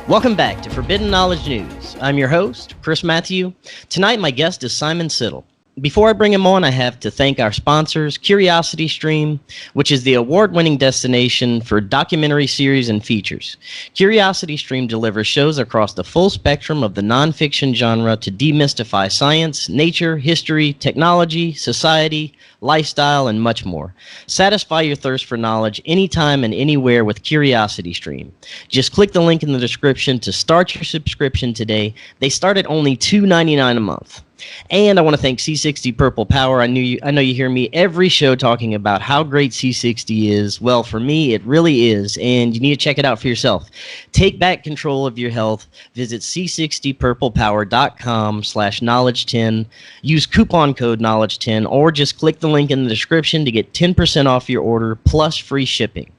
Welcome back to Forbidden Knowledge News. I'm your host, Chris Matthew. Tonight, my guest is Simon Siddol. Before I bring him on, I have to thank our sponsors, CuriosityStream, which is the award-winning destination for documentary series and features. CuriosityStream delivers shows across the full spectrum of the nonfiction genre to demystify science, nature, history, technology, society, lifestyle, and much more. Satisfy your thirst for knowledge anytime and anywhere with CuriosityStream. Just click the link in the description to start your subscription today. They start at only $2.99 a month. And I want to thank C60 Purple Power. I know you hear me every show talking about how great C60 is. Well, for me, it really is, and you need to check it out for yourself. Take back control of your health. Visit c60purplepower.com/knowledge10. Use coupon code knowledge10, or just click the link in the description to get 10% off your order plus free shipping.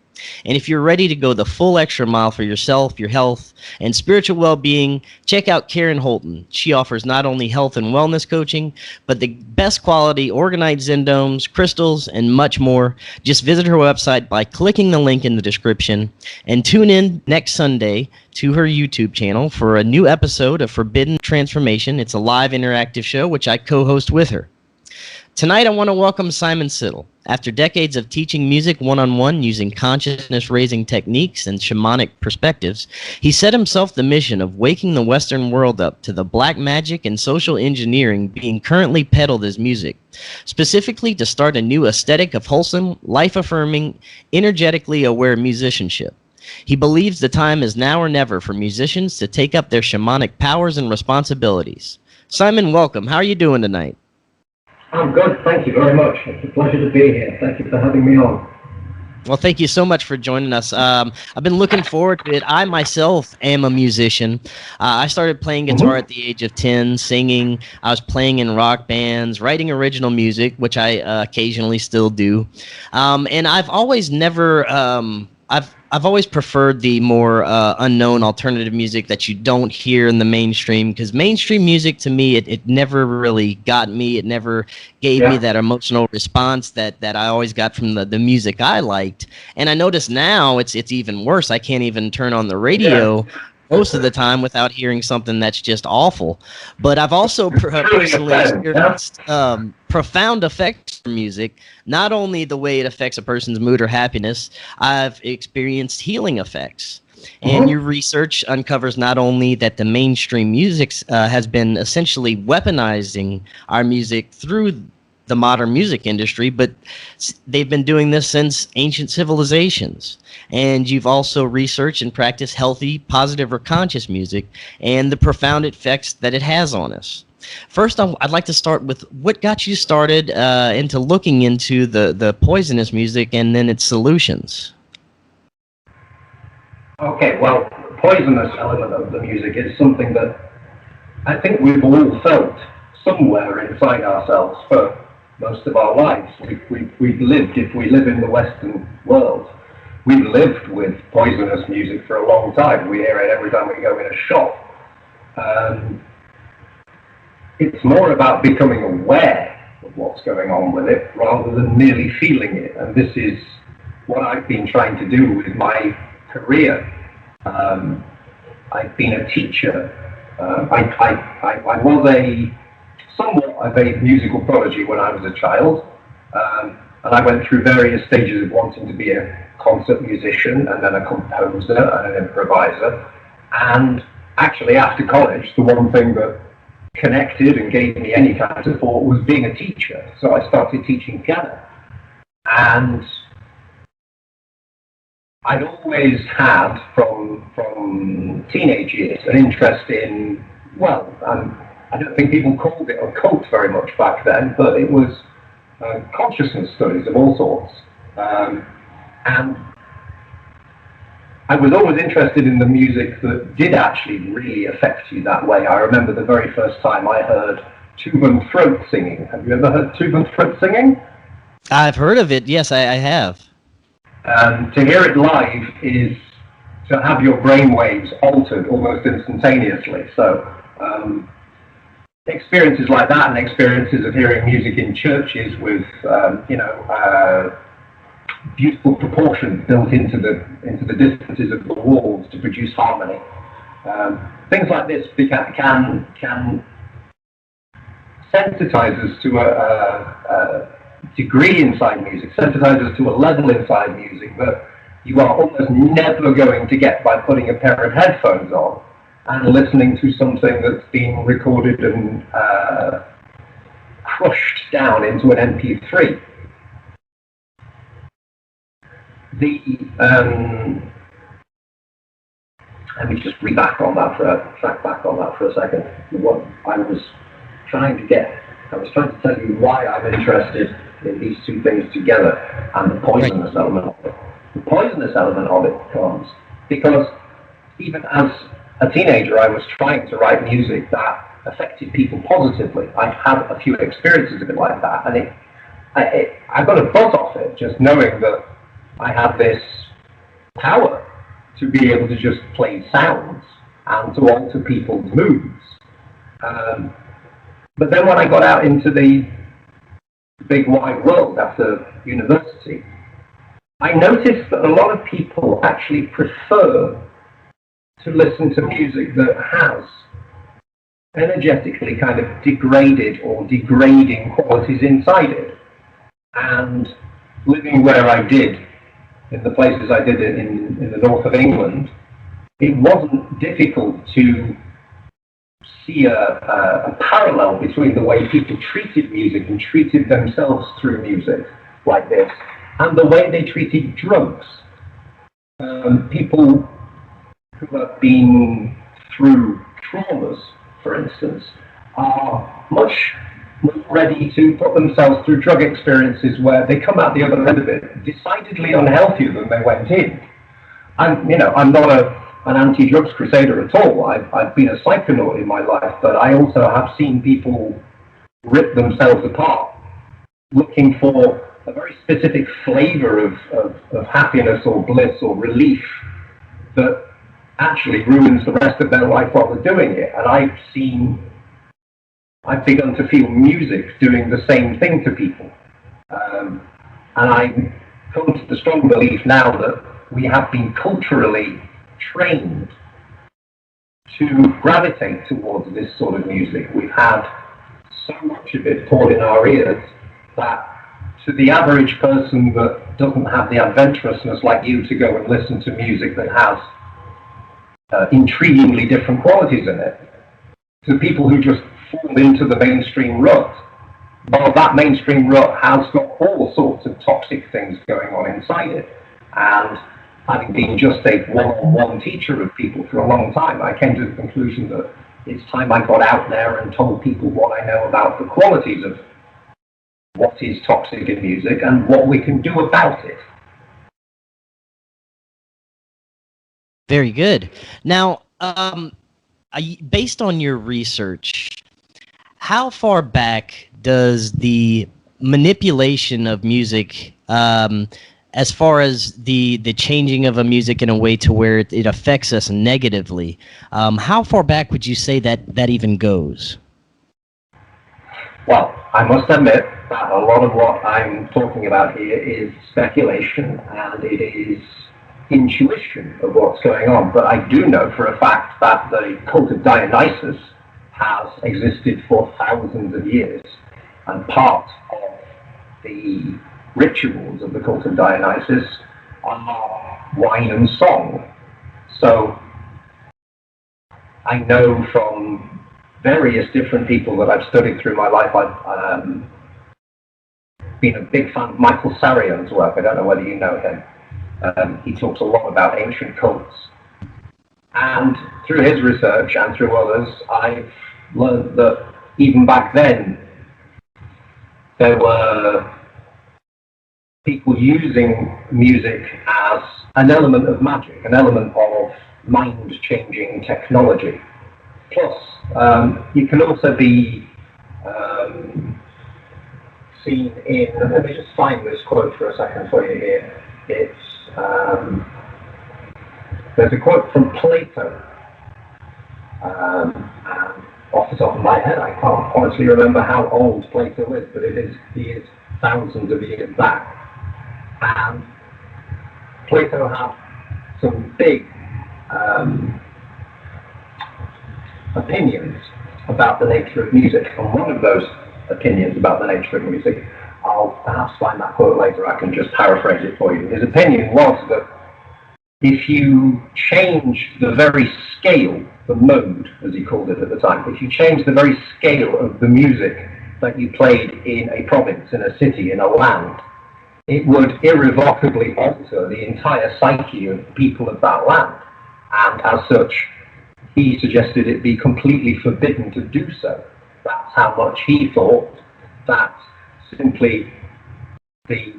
And if you're ready to go the full extra mile for yourself, your health, and spiritual well-being, check out Karen Holton. She offers not only health and wellness coaching, but the best quality organized zendomes, crystals, and much more. Just visit her website by clicking the link in the description, and tune in next Sunday to her YouTube channel for a new episode of Forbidden Transformation. It's a live interactive show which I co-host with her. Tonight, I want to welcome Simon Siddol. After decades of teaching music one-on-one using consciousness-raising techniques and shamanic perspectives, he set himself the mission of waking the Western world up to the black magic and social engineering being currently peddled as music, specifically to start a new aesthetic of wholesome, life-affirming, energetically aware musicianship. He believes the time is now or never for musicians to take up their shamanic powers and responsibilities. Simon, welcome. How are you doing tonight? I'm good, thank you very much. It's a pleasure to be here. Thank you for having me on. Well, thank you so much for joining us. I've been looking forward to it. I myself am a musician. I started playing guitar at the age of 10, singing. I was playing in rock bands, writing original music, which I occasionally still do. And I've always I've always preferred the more unknown alternative music that you don't hear in the mainstream, because mainstream music to me, it never really got me. It never gave me that emotional response that I always got from the music I liked. And I notice now it's even worse. I can't even turn on the radio most of the time without hearing something that's just awful. But I've also personally experienced profound effects from music. Not only the way it affects a person's mood or happiness, I've experienced healing effects. And your research uncovers not only that the mainstream music has been essentially weaponizing our music through the modern music industry, but they've been doing this since ancient civilizations. And you've also researched and practiced healthy, positive, or conscious music and the profound effects that it has on us. First, I'd like to start with what got you started into looking into the poisonous music and then its solutions. Okay, well, the poisonous element of the music is something that I think we've all felt somewhere inside ourselves for most of our lives. We've lived, if we live in the Western world, we've lived with poisonous music for a long time. We hear it every time we go in a shop. It's more about becoming aware of what's going on with it rather than merely feeling it. And this is what I've been trying to do with my career. I've been a teacher. I was somewhat of a musical prodigy when I was a child, and I went through various stages of wanting to be a concert musician and then a composer and an improviser. And actually after college, the one thing that connected and gave me any kind of support was being a teacher. So I started teaching piano. And I'd always had from teenage years an interest in, well, I don't think people called it occult very much back then, but it was consciousness studies of all sorts. And I was always interested in the music that did actually really affect you that way. I remember the very first time I heard tube and throat singing. Have you ever heard tube and throat singing? I've heard of it, yes, I have. To hear it live is to have your brain waves altered almost instantaneously. So experiences like that and experiences of hearing music in churches with, beautiful proportions built into the distances of the walls to produce harmony. Things like this can sensitize us to a degree inside music, sensitize us to a level inside music that you are almost never going to get by putting a pair of headphones on and listening to something that's been recorded and crushed down into an MP3. Let me just track back on that for a second. What I was trying to tell you why I'm interested in these two things together, and the poisonous element of it. The poisonous element of it comes because even as a teenager, I was trying to write music that affected people positively. I had a few experiences of it like that, and I got a buzz off it, just knowing that I had this power to be able to just play sounds and to alter people's moods. But then when I got out into the big wide world after university, I noticed that a lot of people actually prefer to listen to music that has energetically kind of degraded or degrading qualities inside it. And living where I did, in the places I did in the north of England, it wasn't difficult to see a parallel between the way people treated music and treated themselves through music like this and the way they treated drugs. People who have been through traumas, for instance, are much more ready to put themselves through drug experiences where they come out the other end of it decidedly unhealthier than they went in. I'm not an anti-drugs crusader at all. I've been a psychonaut in my life, but I also have seen people rip themselves apart looking for a very specific flavor of happiness or bliss or relief that actually ruins the rest of their life while they're doing it. And I've begun to feel music doing the same thing to people. And I've come to the strong belief now that we have been culturally trained to gravitate towards this sort of music. We've had so much of it poured in our ears that to the average person that doesn't have the adventurousness like you to go and listen to music that has intriguingly different qualities in it, to people who just fall into the mainstream rut, well, that mainstream rut has got all sorts of toxic things going on inside it. And having been just a one-on-one teacher of people for a long time, I came to the conclusion that it's time I got out there and told people what I know about the qualities of what is toxic in music and what we can do about it. Very good. Now, based on your research, how far back does the manipulation of music, as far as the changing of a music in a way to where it affects us negatively, how far back would you say that even goes? Well, I must admit that a lot of what I'm talking about here is speculation and it is intuition of what's going on. But I do know for a fact that the cult of Dionysus has existed for thousands of years, and part of the rituals of the cult of Dionysus are wine and song. So I know from various different people that I've studied through my life. I've been a big fan of Michael Sarion's work. I don't know whether you know him. He talks a lot about ancient cults. And through his research and through others, I've learned that even back then, there were people using music as an element of magic, an element of mind-changing technology. Plus, you can also be seen in, let me just find this quote for a second for you here. It's, there's a quote from Plato, and off the top of my head, I can't honestly remember how old Plato is, but he is thousands of years back. And Plato had some big opinions about the nature of music. And one of those opinions about the nature of music, I'll perhaps find that quote later, I can just paraphrase it for you. His opinion was that if you change the very scale, the mode, as he called it at the time, if you change the very scale of the music that you played in a province, in a city, in a land, it would irrevocably alter the entire psyche of the people of that land. And as such, he suggested it be completely forbidden to do so. That's how much he thought that simply the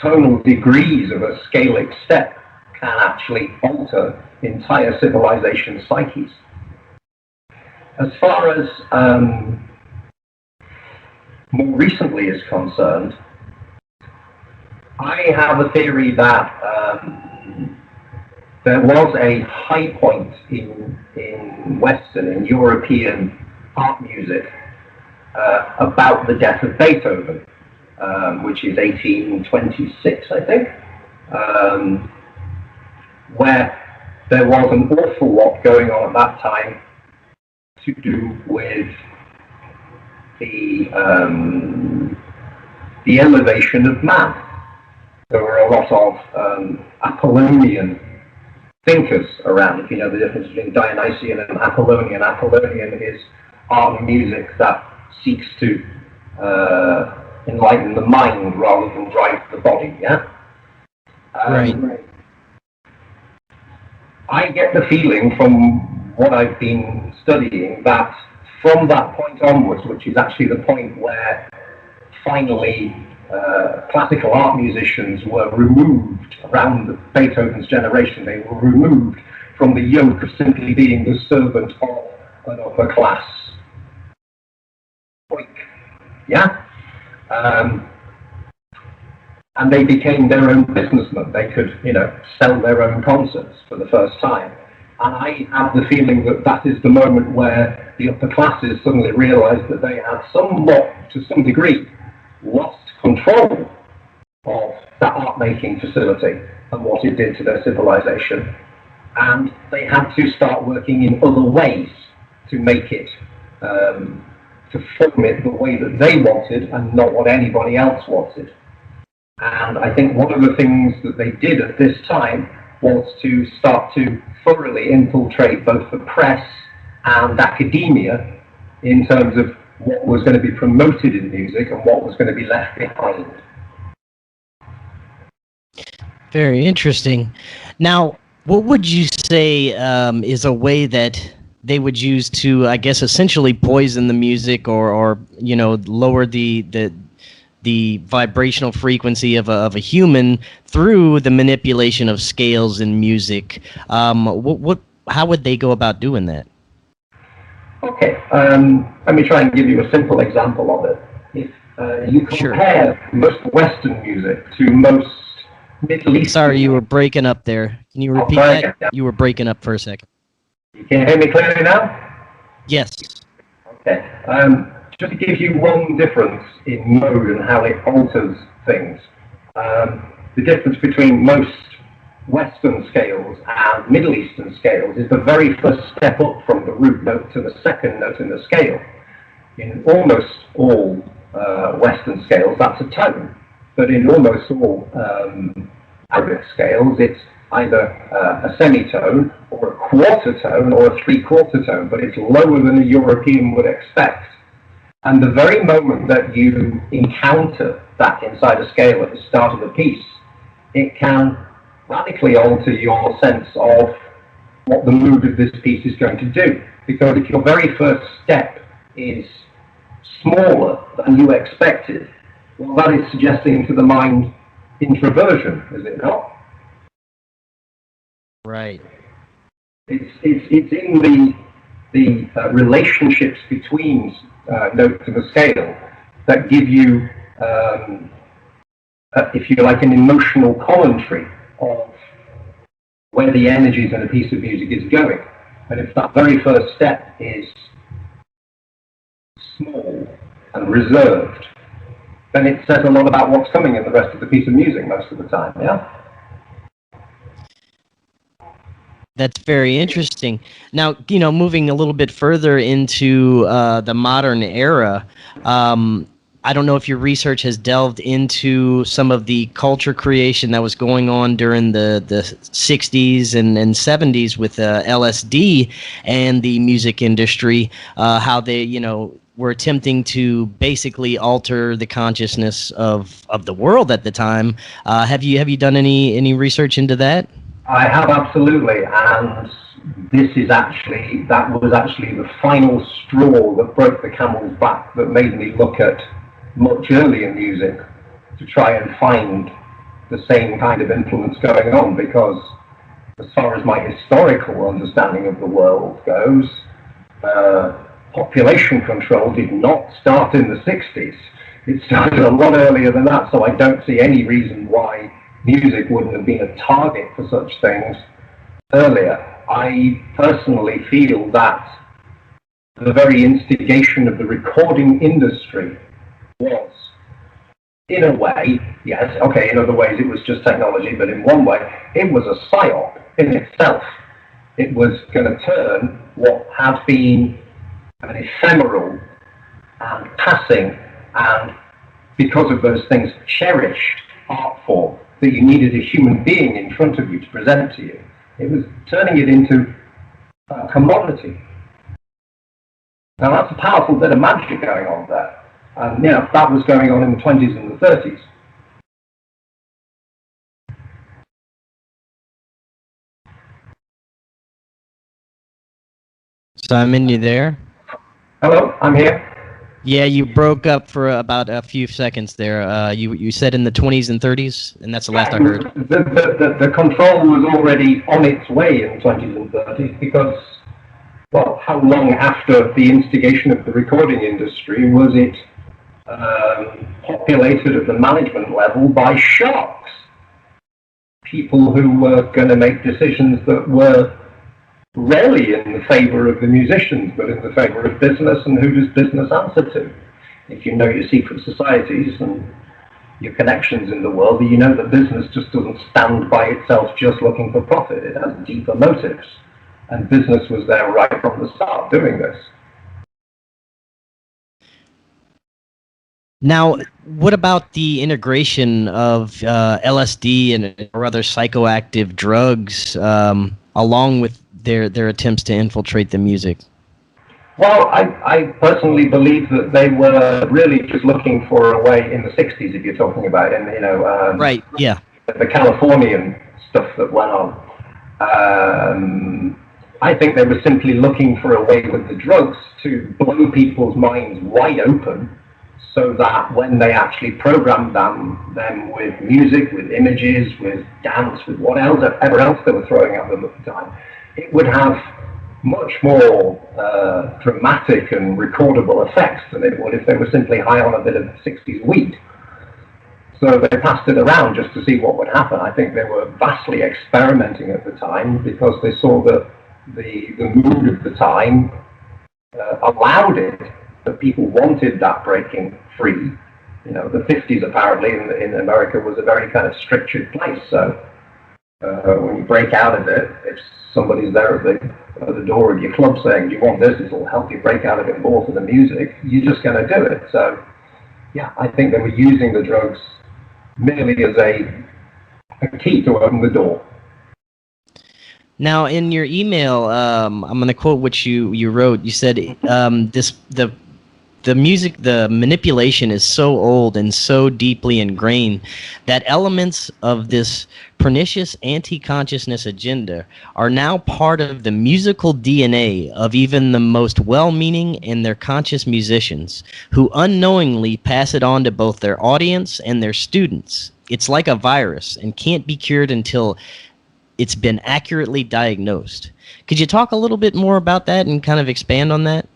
tonal degrees of a scalic step can actually alter entire civilization psyches. As far as more recently is concerned, I have a theory that there was a high point in Western, in European art music about the death of Beethoven, which is 1826, I think, where there was an awful lot going on at that time to do with the elevation of man. There were a lot of Apollonian thinkers around. If you know the difference between Dionysian and Apollonian, Apollonian is art and music that seeks to enlighten the mind rather than drive the body. Yeah. Right. I get the feeling from what I've been studying that from that point onwards, which is actually the point where finally classical art musicians were removed around Beethoven's generation, they were removed from the yoke of simply being the servant of an upper class clique. Yeah? And they became their own businessmen. They could, sell their own concerts for the first time. And I have the feeling that that is the moment where the upper classes suddenly realized that they had somewhat, to some degree, lost control of that art-making facility and what it did to their civilization. And they had to start working in other ways to make it, to form it the way that they wanted and not what anybody else wanted. And I think one of the things that they did at this time was to start to thoroughly infiltrate both the press and academia in terms of what was going to be promoted in music and what was going to be left behind. Very interesting. Now, what would you say is a way that they would use to, I guess, essentially poison the music or lower the vibrational frequency of a human through the manipulation of scales in music? How would they go about doing that? Okay, let me try and give you a simple example of it. If you compare most Western music to most Middle Eastern... Sorry, you were breaking up there. Can you repeat that? Yeah. You were breaking up for a second. You can hear me clearly now? Yes. Okay. Just to give you one difference in mode and how it alters things. The difference between most Western scales and Middle Eastern scales is the very first step up from the root note to the second note in the scale. In almost all Western scales, that's a tone. But in almost all Arabic scales, it's either a semitone or a quarter tone or a three-quarter tone, but it's lower than a European would expect. And the very moment that you encounter that inside a scale at the start of a piece, it can radically alter your sense of what the mood of this piece is going to do. Because if your very first step is smaller than you expected, well, that is suggesting to the mind introversion, is it not? Right. It's in the relationships between notes of a scale that give you, if you like, an emotional commentary of where the energies in a piece of music is going. And if that very first step is small and reserved, then it says a lot about what's coming in the rest of the piece of music most of the time, yeah? That's very interesting. Now, moving a little bit further into the modern era, I don't know if your research has delved into some of the culture creation that was going on during the 60s and 70s with LSD and the music industry, how they, were attempting to basically alter the consciousness of the world at the time. Have you done any research into that? I have, absolutely, and that was actually the final straw that broke the camel's back, that made me look at much earlier music to try and find the same kind of influence going on, because as far as my historical understanding of the world goes, population control did not start in the 60s. It started a lot earlier than that, so I don't see any reason why music wouldn't have been a target for such things earlier. I personally feel that the very instigation of the recording industry was, in a way, yes, okay, in other ways it was just technology, but in one way it was a psyop in itself. It was going to turn what had been an ephemeral and passing, and because of those things, cherished art form that you needed a human being in front of you to present to you. It was turning it into a commodity. Now that's a powerful bit of magic going on there. And that was going on in the 20s and the 30s. Simon, you there? Hello, I'm here. Yeah, you broke up for about a few seconds there. You said in the 20s and 30s, and that's the last I heard. The control was already on its way in the 20s and 30s because, well, how long after the instigation of the recording industry was it populated at the management level by sharks? People who were going to make decisions that were rarely in the favor of the musicians, but in the favor of business, and who does business answer to? If you know your secret societies and your connections in the world, you know that business just doesn't stand by itself just looking for profit. It has deeper motives, and business was there right from the start doing this. Now, what about the integration of LSD and or other psychoactive drugs along with their attempts to infiltrate the music? Well, I personally believe that they were really just looking for a way in the 60s, if you're talking about, and right, yeah, the Californian stuff that went on. I think they were simply looking for a way with the drugs to blow people's minds wide open, so that when they actually programmed them with music, with images, with dance, with whatever else they were throwing at them at the time, it would have much more dramatic and recordable effects than it would if they were simply high on a bit of 60s weed. So they passed it around just to see what would happen. I think they were vastly experimenting at the time because they saw that the mood of the time allowed it, that people wanted that breaking free. The 50s apparently in America was a very kind of strictured place, so when you break out of it, if somebody's there at the door of your club saying, do you want this, it'll help you break out of it more for the music, you're just going to do it. So yeah, I think they were using the drugs merely as a key to open the door. Now, in your email, I'm going to quote what you wrote. You said the music, the manipulation is so old and so deeply ingrained that elements of this pernicious anti-consciousness agenda are now part of the musical DNA of even the most well-meaning and their conscious musicians, who unknowingly pass it on to both their audience and their students. It's like a virus and can't be cured until it's been accurately diagnosed. Could you talk a little bit more about that and kind of expand on that?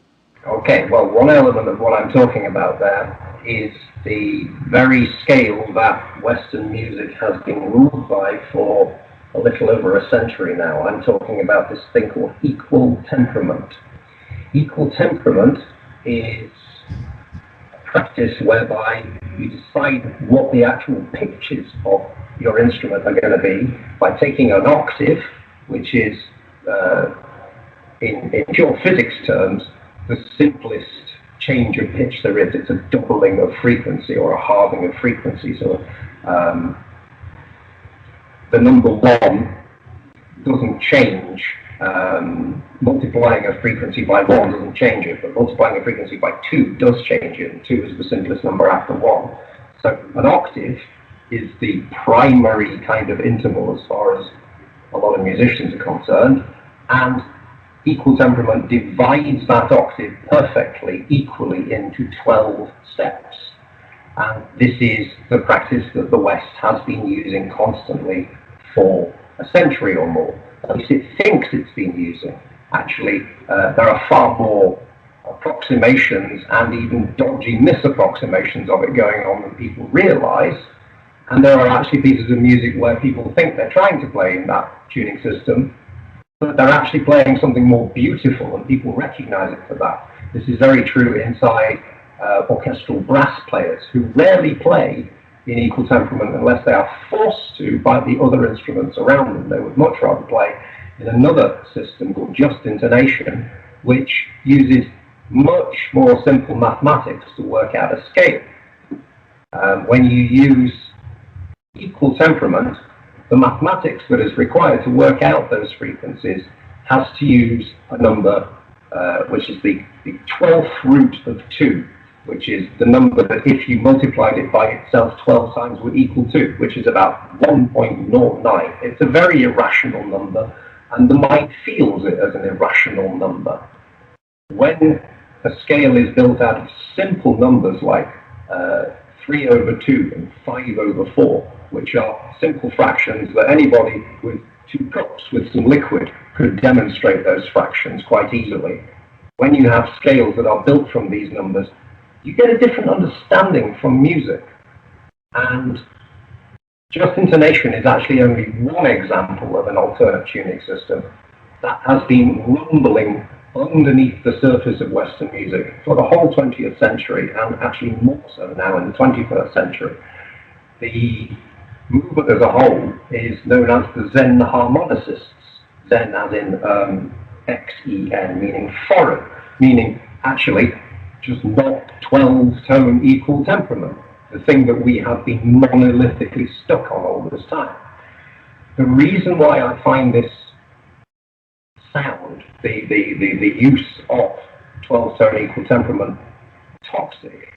Okay, well, one element of what I'm talking about there is the very scale that Western music has been ruled by for a little over a century now. I'm talking about this thing called equal temperament. Equal temperament is a practice whereby you decide what the actual pitches of your instrument are going to be by taking an octave, which is in pure physics terms, the simplest change of pitch there is. It's a doubling of frequency or a halving of frequency. So the number 1 doesn't change. Multiplying a frequency by 1 doesn't change it, but multiplying a frequency by 2 does change it, and 2 is the simplest number after 1. So an octave is the primary kind of interval as far as a lot of musicians are concerned, and equal temperament divides that octave perfectly, equally into 12 steps. And this is the practice that the West has been using constantly for a century or more. At least it thinks it's been using. Actually, there are far more approximations and even dodgy misapproximations of it going on than people realize. And there are actually pieces of music where people think they're trying to play in that tuning system, but they're actually playing something more beautiful, and people recognize it for that. This is very true inside orchestral brass players, who rarely play in equal temperament unless they are forced to by the other instruments around them. They would much rather play in another system called just intonation, which uses much more simple mathematics to work out a scale. When you use equal temperament, the mathematics that is required to work out those frequencies has to use a number which is the 12th root of 2, which is the number that if you multiplied it by itself 12 times would equal 2, which is about 1.09. It's a very irrational number, and the mind feels it as an irrational number. When a scale is built out of simple numbers like 3 over 2 and 5 over 4, which are simple fractions that anybody with 2 cups with some liquid could demonstrate those fractions quite easily. When you have scales that are built from these numbers, you get a different understanding from music. And just intonation is actually only one example of an alternate tuning system that has been rumbling underneath the surface of Western music for the whole 20th century, and actually more so now in the 21st century. The movement as a whole is known as the Zen harmonicists. Zen as in X-E-N, meaning foreign, meaning actually just not 12-tone equal temperament, the thing that we have been monolithically stuck on all this time. The reason why I find this sound, the use of 12-tone equal temperament, toxic,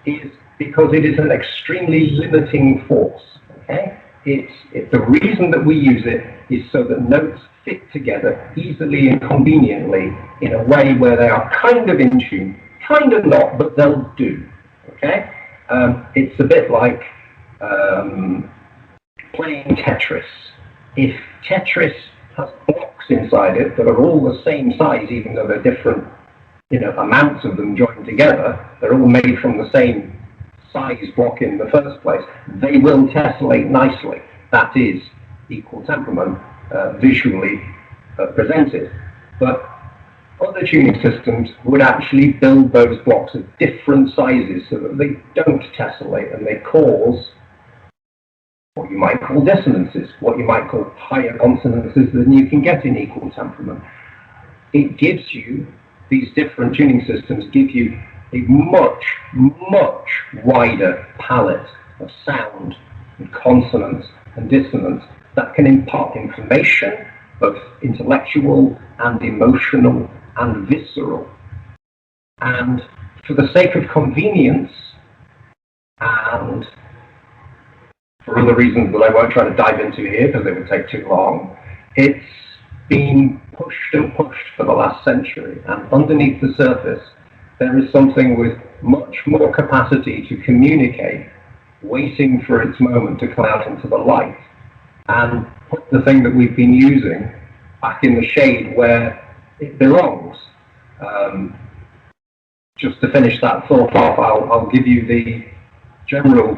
is because it is an extremely limiting force. Okay? The reason that we use it is so that notes fit together easily and conveniently in a way where they are kind of in tune, kind of not, but they'll do. Okay? It's a bit like playing Tetris. If Tetris has blocks inside it that are all the same size, even though they're different, amounts of them joined together, they're all made from the same size block in the first place, they will tessellate nicely. That is equal temperament visually presented. But other tuning systems would actually build those blocks of different sizes so that they don't tessellate and they cause what you might call dissonances, what you might call higher consonances than you can get in equal temperament. It gives you, these different tuning systems give you a much, much wider palette of sound and consonance and dissonance that can impart information, both intellectual and emotional and visceral. And for the sake of convenience, and for other reasons that I won't try to dive into here because it would take too long, it's been pushed and pushed for the last century. And underneath the surface, there is something with much more capacity to communicate, waiting for its moment to come out into the light and put the thing that we've been using back in the shade where it belongs. Just to finish that thought off, I'll give you the general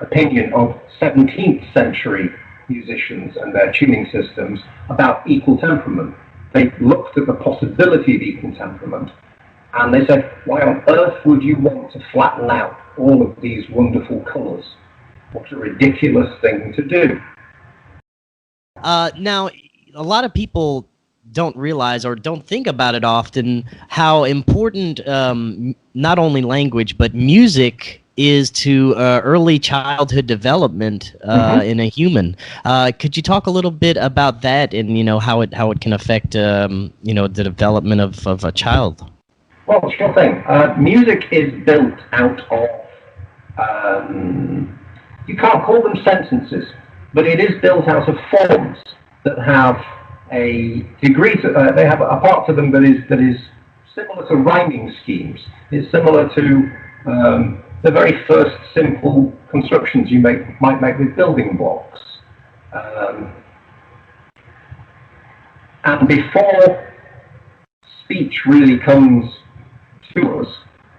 opinion of 17th century musicians and their tuning systems about equal temperament. They looked at the possibility of equal temperament and they said, why on earth would you want to flatten out all of these wonderful colours? What a ridiculous thing to do. Now, a lot of people don't realize or don't think about it often how important not only language but music is to early childhood development in a human. Could you talk a little bit about that and how it can affect the development of a child? Well, sure thing. Music is built out of, you can't call them sentences, but it is built out of forms that have a degree to, they have a part to them that is similar to rhyming schemes. It's similar to the very first simple constructions you might make with building blocks. And before speech really comes to us,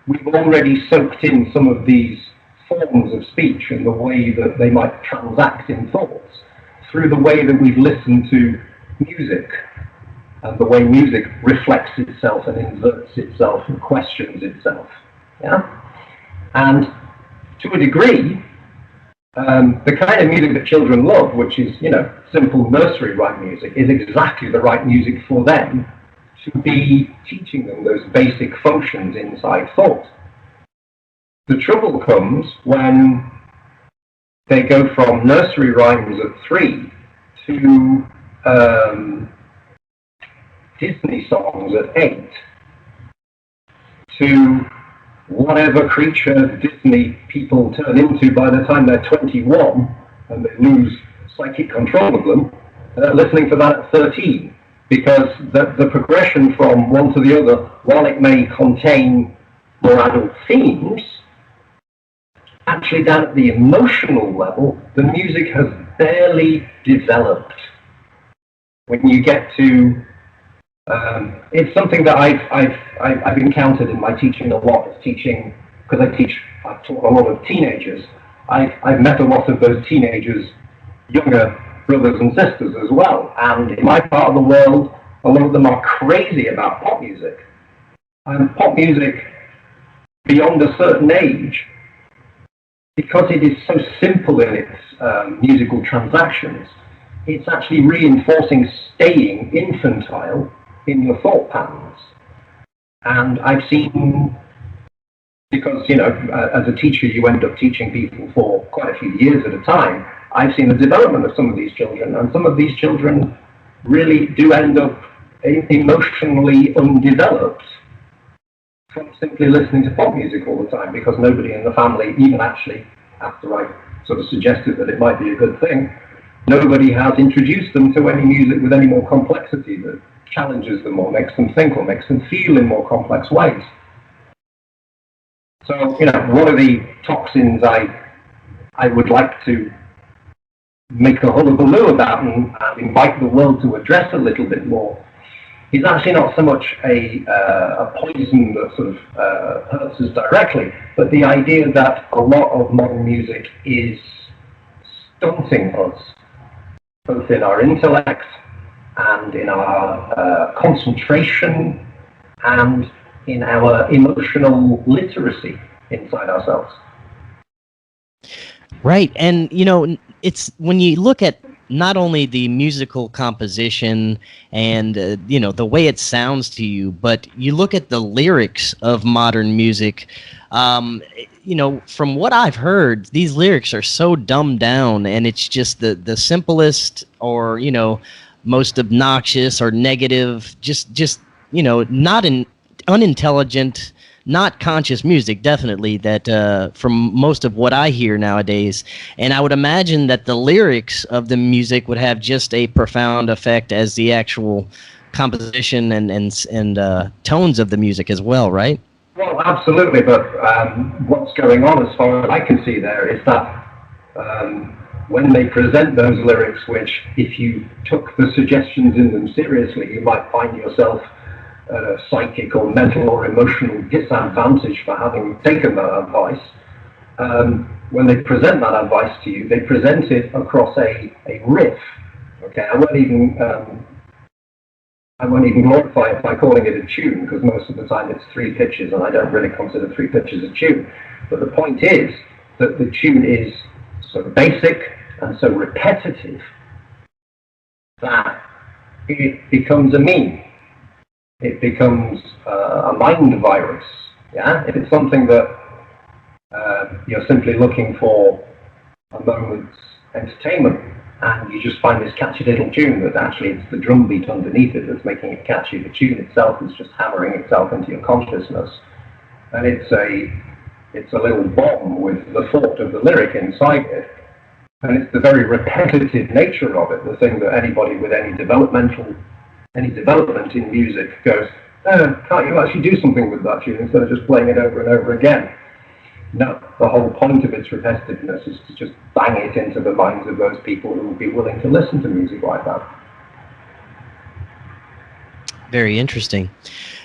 we've already soaked in some of these forms of speech and the way that they might transact in thoughts through the way that we've listened to music and the way music reflects itself and inverts itself and questions itself. Yeah? And to a degree, the kind of music that children love, which is, simple nursery rhyme music, is exactly the right music for them to be teaching them those basic functions inside thought. The trouble comes when they go from nursery rhymes at 3 to Disney songs at 8 to whatever creature Disney people turn into by the time they're 21 and they lose psychic control of them, listening to that at 13. Because the progression from one to the other, while it may contain more adult themes, actually down at the emotional level, the music has barely developed. When you get to, it's something that I've encountered in my teaching a lot. It's teaching, because I've taught a lot of teenagers. I've met a lot of those teenagers, younger brothers and sisters as well. And in my part of the world, a lot of them are crazy about pop music. And pop music, beyond a certain age, because it is so simple in its musical transactions, it's actually reinforcing staying infantile in your thought patterns. And I've seen, because, as a teacher, you end up teaching people for quite a few years at a time, I've seen the development of some of these children, and some of these children really do end up emotionally undeveloped from simply listening to pop music all the time, because nobody in the family, even actually after I sort of suggested that it might be a good thing, nobody has introduced them to any music with any more complexity that challenges them or makes them think or makes them feel in more complex ways. So, one of the toxins I would like to make a hullabaloo about and invite the world to address a little bit more is actually not so much a poison that sort of hurts us directly, but the idea that a lot of modern music is stunting us, both in our intellect and in our concentration and in our emotional literacy inside ourselves. Right, and it's when you look at not only the musical composition and the way it sounds to you, but you look at the lyrics of modern music. From what I've heard, these lyrics are so dumbed down, and it's just the simplest or most obnoxious or negative, just not unintelligent, not conscious music, definitely, that from most of what I hear nowadays. And I would imagine that the lyrics of the music would have just a profound effect as the actual composition and tones of the music as well, right? Well, absolutely, but what's going on, as far as I can see there, is that when they present those lyrics, which if you took the suggestions in them seriously, you might find yourself at a psychic or mental or emotional disadvantage for having taken that advice. When they present that advice to you, they present it across a riff. Okay, I won't even glorify it by calling it a tune, because most of the time it's 3 pitches, and I don't really consider 3 pitches a tune. But the point is that the tune is so basic and so repetitive that it becomes a meme. It becomes a mind virus. Yeah, if it's something that you're simply looking for a moment's entertainment, and you just find this catchy little tune that actually it's the drum beat underneath it that's making it catchy. The tune itself is just hammering itself into your consciousness, and it's a little bomb with the thought of the lyric inside it, and it's the very repetitive nature of it, the thing that anybody with any development in music goes, oh, can't you actually do something with that tune instead of just playing it over and over again? No, the whole point of its repetitiveness is to just bang it into the minds of those people who would be willing to listen to music like that. Very interesting.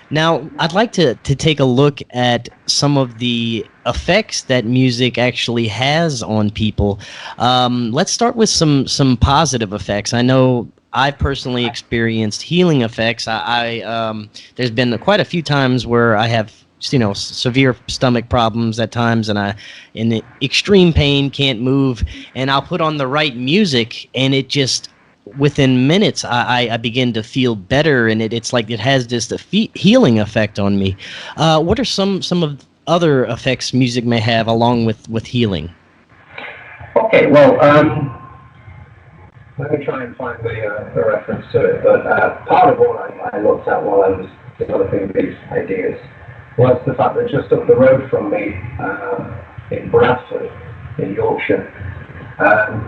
Now, I'd like to take a look at some of the effects that music actually has on people. Let's start with some positive effects. I know I've personally experienced healing effects. There's been quite a few times where I have severe stomach problems at times, and I in extreme pain, can't move, and I'll put on the right music, and it just within minutes I begin to feel better, and it's like it has this healing effect on me. What are some of other effects music may have along with healing? Okay, well, let me try and find the reference to it, but part of what I looked at while I was developing these ideas was the fact that just up the road from me, in Bradford, in Yorkshire,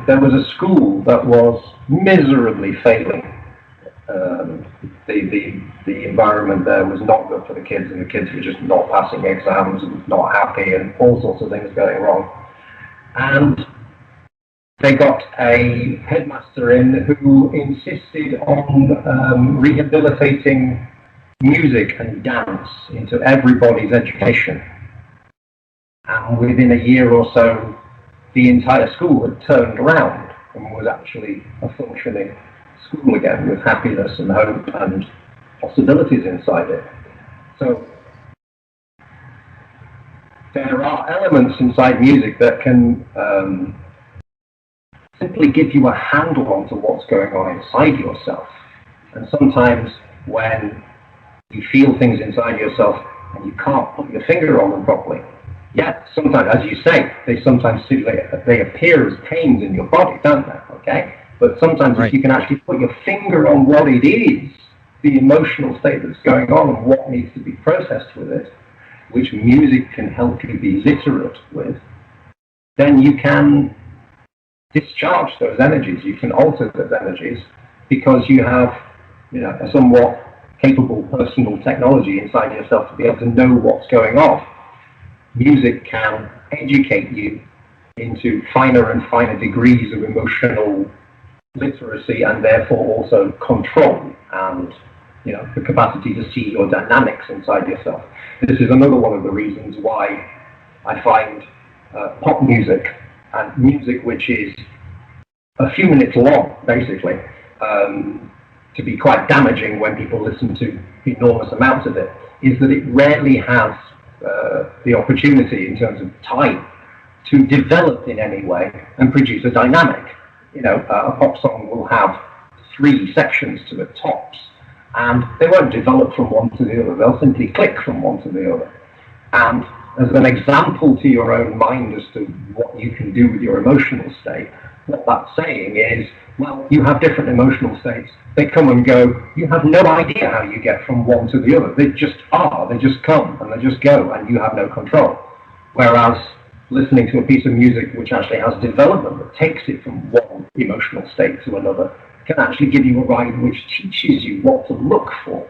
there was a school that was miserably failing. The environment there was not good for the kids, and the kids were just not passing exams and not happy, and all sorts of things going wrong. And they got a headmaster in who insisted on rehabilitating music and dance into everybody's education. And within a year or so, the entire school had turned around and was actually a functioning school again, with happiness and hope and possibilities inside it. So there are elements inside music that can simply give you a handle onto what's going on inside yourself. And sometimes when you feel things inside yourself and you can't put your finger on them properly, yeah, sometimes, as you say, they appear as pains in your body, don't they? Okay? But sometimes if you can actually put your finger on what it is, the emotional state that's going on and what needs to be processed with it, which music can help you be literate with, then you can discharge those energies, you can alter those energies, because you have a somewhat capable personal technology inside yourself to be able to know what's going on. Music can educate you into finer and finer degrees of emotional literacy, and therefore also control and the capacity to see your dynamics inside yourself. This is another one of the reasons why I find pop music and music which is a few minutes long, basically, to be quite damaging when people listen to enormous amounts of it, is that it rarely has the opportunity in terms of time to develop in any way and produce a dynamic. A pop song will have 3 sections to the tops, and they won't develop from one to the other. They'll simply click from one to the other. And as an example to your own mind as to what you can do with your emotional state, what that's saying is, well, you have different emotional states. They come and go. You have no idea how you get from one to the other. They just are. They just come and they just go, and you have no control. Whereas listening to a piece of music which actually has development that takes it from one emotional state to another can actually give you a ride which teaches you what to look for,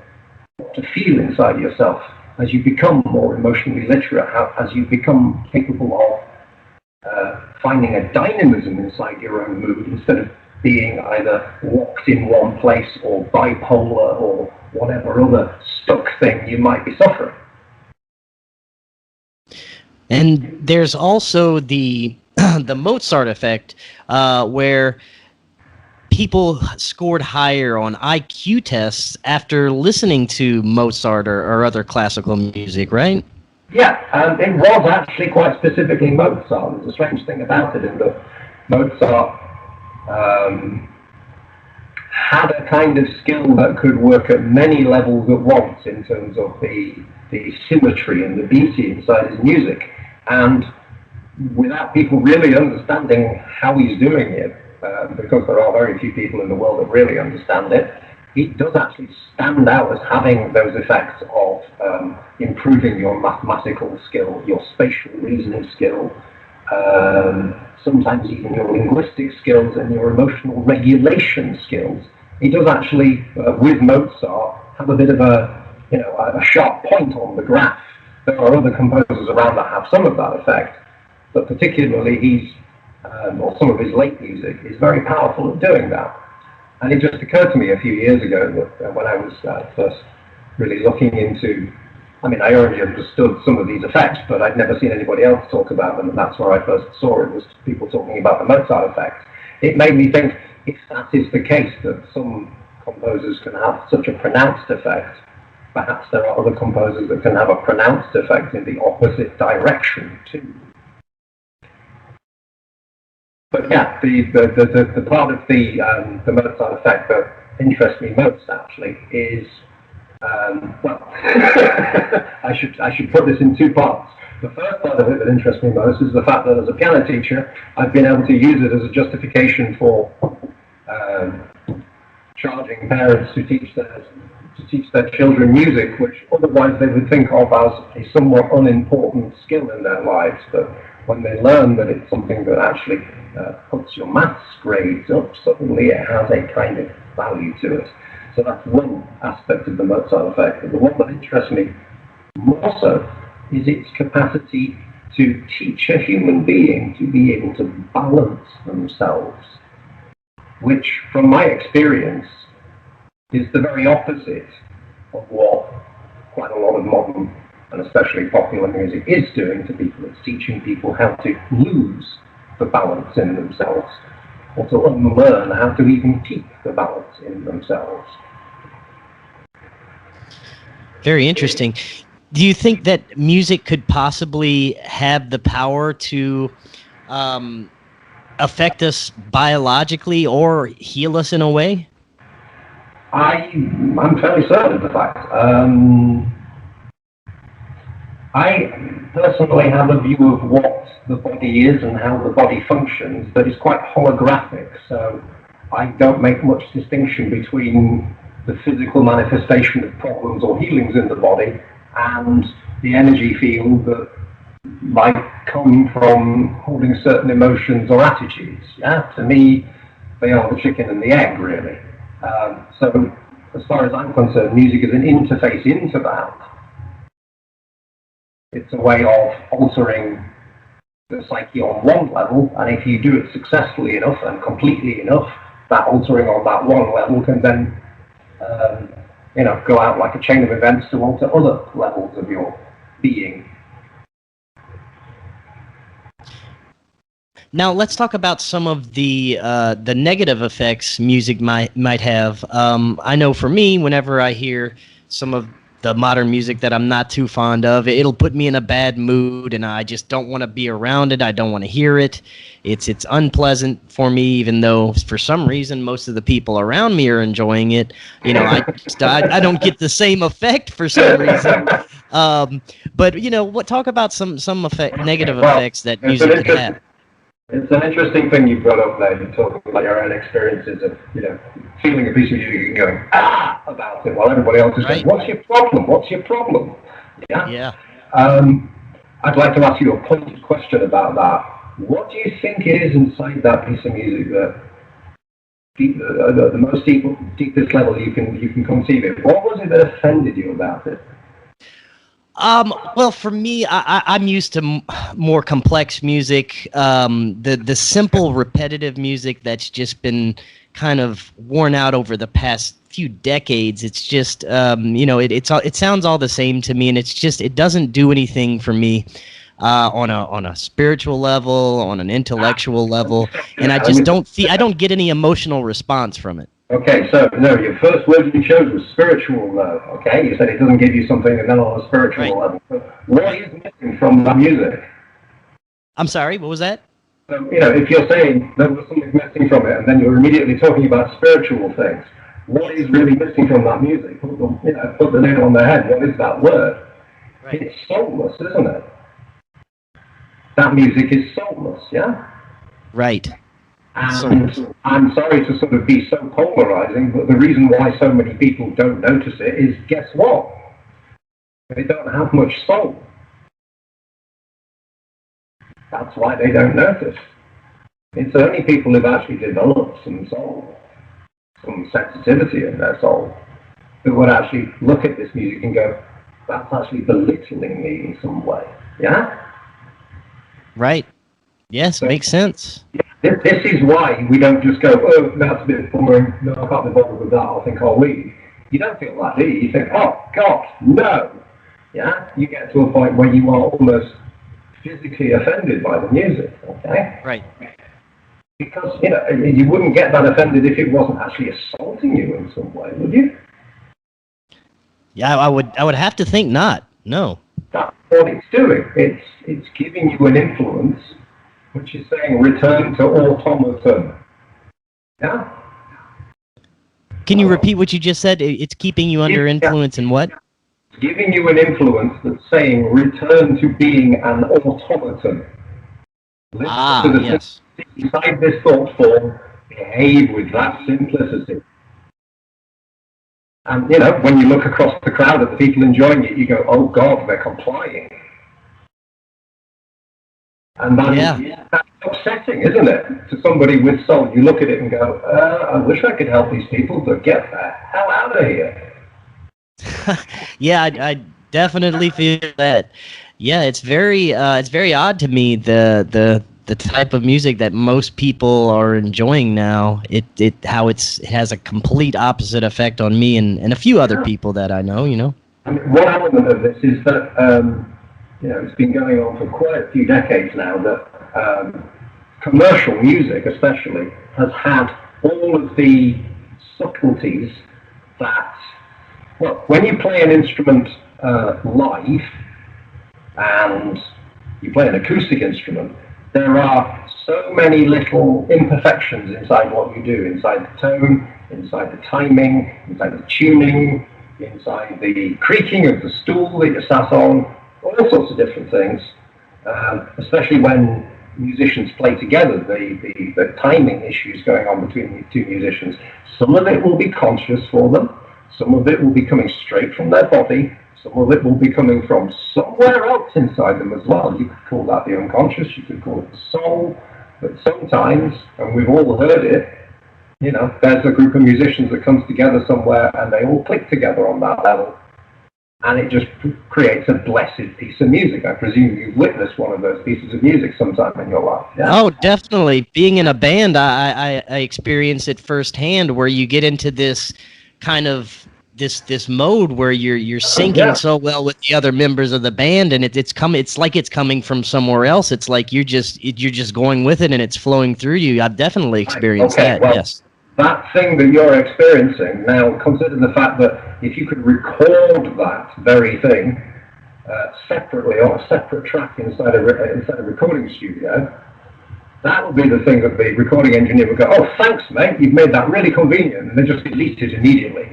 what to feel inside yourself as you become more emotionally literate, as you become capable of finding a dynamism inside your own mood instead of being either locked in one place or bipolar or whatever other stuck thing you might be suffering. And there's also the the Mozart effect, where people scored higher on IQ tests after listening to Mozart or other classical music, right? Yeah, it was actually quite specifically Mozart. There's a strange thing about it in that Mozart had a kind of skill that could work at many levels at once in terms of the symmetry and the beauty inside his music. And without people really understanding how he's doing it, because there are very few people in the world that really understand it, it does actually stand out as having those effects of improving your mathematical skill, your spatial reasoning skill, sometimes even your linguistic skills and your emotional regulation skills. It does actually, with Mozart, have a bit of a sharp point on the graph. There are other composers around that have some of that effect, but particularly he's, or some of his late music, is very powerful at doing that. And it just occurred to me a few years ago that when I was first really looking into, I mean, I already understood some of these effects, but I'd never seen anybody else talk about them, and that's where I first saw it, was people talking about the Mozart effect. It made me think, if that is the case, that some composers can have such a pronounced effect, perhaps there are other composers that can have a pronounced effect in the opposite direction too. But yeah, the part of the Mozart effect that interests me most actually is, well, I should put this in two parts. The first part of it that interests me most is the fact that as a piano teacher, I've been able to use it as a justification for charging parents to teach their children music, which otherwise they would think of as a somewhat unimportant skill in their lives. But when they learn that it's something that actually puts your maths grades up, suddenly it has a kind of value to it. So that's one aspect of the Mozart effect. But the one that interests me more so is its capacity to teach a human being to be able to balance themselves, which, from my experience, is the very opposite of what quite a lot of modern and especially popular music is doing to people. It's teaching people how to lose the balance in themselves, or to unlearn how to even keep the balance in themselves. Very interesting. Do you think that music could possibly have the power to affect us biologically or heal us in a way? I'm fairly certain of the fact. I personally have a view of what the body is and how the body functions that is quite holographic. So I don't make much distinction between the physical manifestation of problems or healings in the body and the energy field that might come from holding certain emotions or attitudes. Yeah, to me, they are the chicken and the egg, really. So as far as I'm concerned, music is an interface into that. It's a way of altering the psyche on one level, and if you do it successfully enough and completely enough, that altering on that one level can then go out like a chain of events to alter other levels of your being. Now let's talk about some of the negative effects music might have. I know for me, whenever I hear some of the modern music that I'm not too fond of, it'll put me in a bad mood, and I just don't want to be around it. I don't want to hear it. It's unpleasant for me, even though for some reason most of the people around me are enjoying it. You know, I don't get the same effect for some reason. But talk about some negative effects that music can have. It's an interesting thing you've got up there. You're talking about your own experiences of, feeling a piece of music and going, about it, while everybody else is saying, what's your problem? What's your problem? Yeah. I'd like to ask you a pointed question about that. What do you think it is inside that piece of music that the most deepest level you can conceive it? What was it that offended you about it? Well, for me, I'm used to more complex music. The simple, repetitive music that's just been kind of worn out over the past few decades. It's just, it sounds all the same to me, and it doesn't do anything for me on a spiritual level, on an intellectual level, and I don't get any emotional response from it. Okay, so no, your first word you chose was spiritual, though. Okay, you said it doesn't give you something, and then on a spiritual level. So what is missing from the music? I'm sorry, what was that? So, if you're saying there was something missing from it, and then you're immediately talking about spiritual things, what is really missing from that music? Put the nail on the head. What is that word? Right. It's soulless, isn't it? That music is soulless, yeah? Right. And I'm sorry to sort of be so polarizing, but the reason why so many people don't notice it is, guess what? They don't have much soul. That's why they don't notice. It's only people who've actually developed some soul, some sensitivity in their soul, who would actually look at this music and go, that's actually belittling me in some way. Yeah? Right. Yes, so, makes sense. This is why we don't just go, oh, that's a bit boring, no, I can't be bothered with that, I think I'll leave. You don't feel that, do you? You think, oh, God, no. Yeah? You get to a point where you are almost physically offended by the music, okay? Right. Because, you wouldn't get that offended if it wasn't actually assaulting you in some way, would you? Yeah, I would have to think not. No. That's what it's doing. It's giving you an influence, which is saying return to automaton. Yeah? Can you repeat what you just said? It's keeping you under influence and what? It's giving you an influence that's saying return to being an automaton. Yes. Inside this thought form, behave with that simplicity. And, when you look across the crowd at the people enjoying it, you go, oh, God, they're complying. And that's upsetting, isn't it? To somebody with soul, you look at it and go, I wish I could help these people, but get the hell out of here. Yeah, I definitely feel that. Yeah, it's very odd to me, the type of music that most people are enjoying now. It has a complete opposite effect on me and a few other people that I know. I mean, one element of this is that it's been going on for quite a few decades now that commercial music, especially, has had all of the subtleties that, well, when you play an instrument live and you play an acoustic instrument, there are so many little imperfections inside what you do, inside the tone, inside the timing, inside the tuning, inside the creaking of the stool that you're sat on, all sorts of different things, especially when musicians play together, the timing issues going on between the two musicians. Some of it will be conscious for them, some of it will be coming straight from their body, some of it will be coming from somewhere else inside them as well. You could call that the unconscious, you could call it the soul, but sometimes, and we've all heard it, there's a group of musicians that comes together somewhere and they all click together on that level, and it just creates a blessed piece of music. I presume you've witnessed one of those pieces of music sometime in your life. Yeah? Oh, definitely. Being in a band, I experienced it firsthand, where you get into this kind of this mode where you're syncing so well with the other members of the band, and it's like it's coming from somewhere else. It's like you're just going with it and it's flowing through you. I've definitely experienced that. Well, yes. That thing that you're experiencing now, consider the fact that if you could record that very thing separately on a separate track inside a recording studio, that would be the thing that the recording engineer would go, oh, thanks, mate, you've made that really convenient, and they just delete it immediately.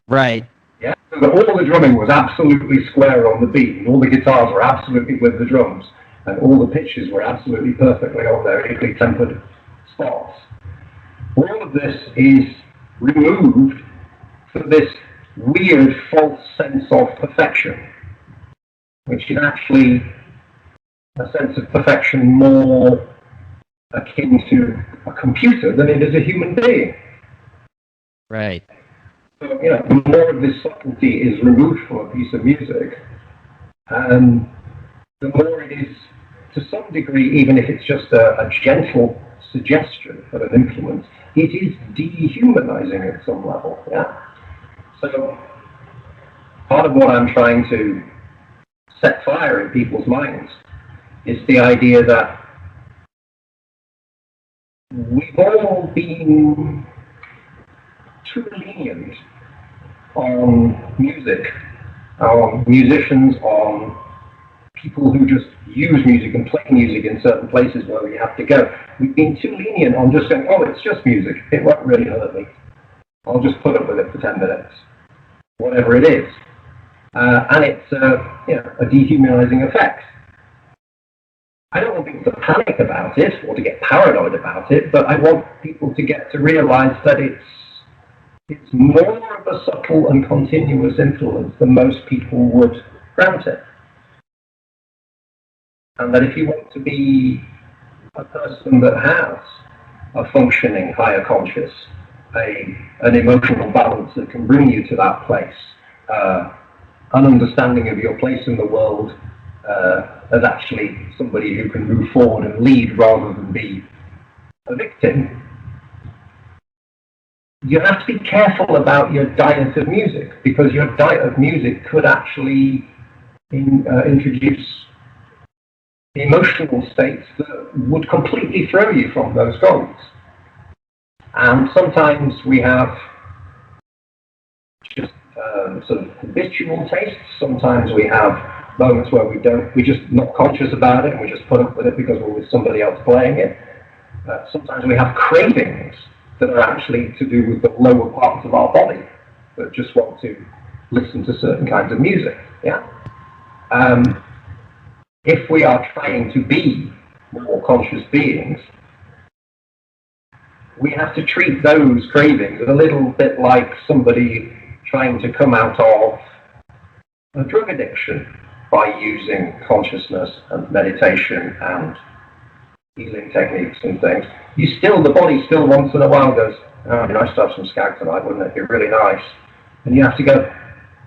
Right. Yeah. So that all the drumming was absolutely square on the beat, and all the guitars were absolutely with the drums, and all the pitches were absolutely perfectly on their equally tempered spots. All of this is removed for this weird false sense of perfection, which is actually a sense of perfection more akin to a computer than it is a human being. Right. So, the more of this subtlety is removed from a piece of music, the more it is, to some degree, even if it's just a gentle suggestion of an influence, it is dehumanizing at some level. Yeah. So, part of what I'm trying to set fire in people's minds is the idea that we've all been too lenient on music, on musicians, on people who just use music and play music in certain places where we have to go. We've been too lenient on just saying, oh, it's just music. It won't really hurt me. I'll just put up with it for 10 minutes, whatever it is. And it's a dehumanizing effect. I don't want people to panic about it or to get paranoid about it, but I want people to get to realize that it's more of a subtle and continuous influence than most people would grant it. And that if you want to be a person that has a functioning higher conscious, an emotional balance that can bring you to that place, an understanding of your place in the world as actually somebody who can move forward and lead rather than be a victim, you have to be careful about your diet of music, because your diet of music could actually introduce emotional states that would completely throw you from those goals. And sometimes we have just sort of habitual tastes. Sometimes we have moments where we're just not conscious about it and we just put up with it because we're with somebody else playing it. Sometimes we have cravings that are actually to do with the lower parts of our body that just want to listen to certain kinds of music. Yeah. If we are trying to be more conscious beings, we have to treat those cravings a little bit like somebody trying to come out of a drug addiction by using consciousness and meditation and healing techniques and things. The body still once in a while goes, oh, it'd be nice to have some skag tonight, wouldn't it? It'd be really nice. And you have to go,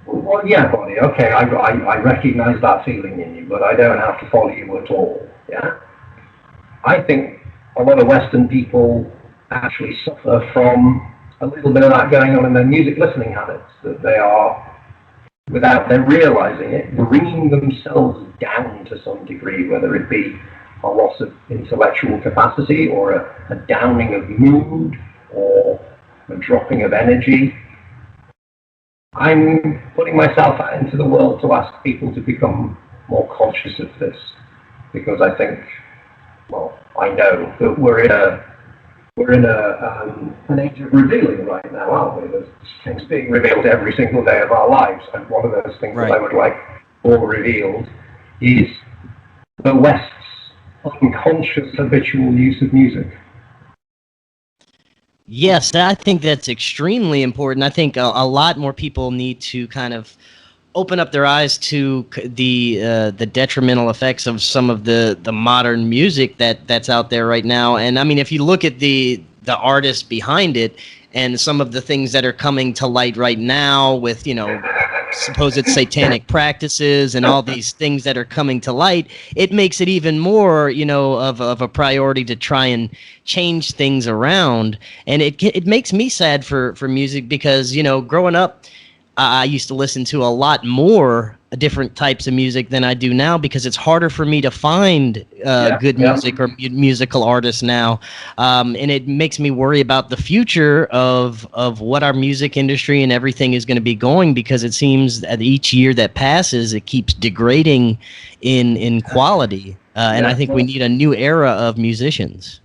well, yeah, body, okay, I recognize that feeling in you, but I don't have to follow you at all, yeah? I think a lot of Western people actually suffer from a little bit of that going on in their music listening habits, that they are, without them realizing it, bringing themselves down to some degree, whether it be a loss of intellectual capacity or a downing of mood or a dropping of energy. I'm putting myself out into the world to ask people to become more conscious of this, because I think, well, I know that we're in an age of revealing right now, aren't we? There's things being revealed every single day of our lives, and one of those things that I would like more revealed is the West's unconscious habitual use of music. Yes, I think that's extremely important. I think a lot more people need to kind of open up their eyes to the detrimental effects of some of the modern music that's out there right now. And I mean, if you look at the artists behind it and some of the things that are coming to light right now with, supposed satanic practices and all these things that are coming to light, it makes it even more, of a priority to try and change things around. And it makes me sad for music because, growing up, I used to listen to a lot more different types of music than I do now, because it's harder for me to find good music or musical artists now. And it makes me worry about the future of what our music industry and everything is going to be going, because it seems that each year that passes, it keeps degrading in quality. And I think we need a new era of musicians.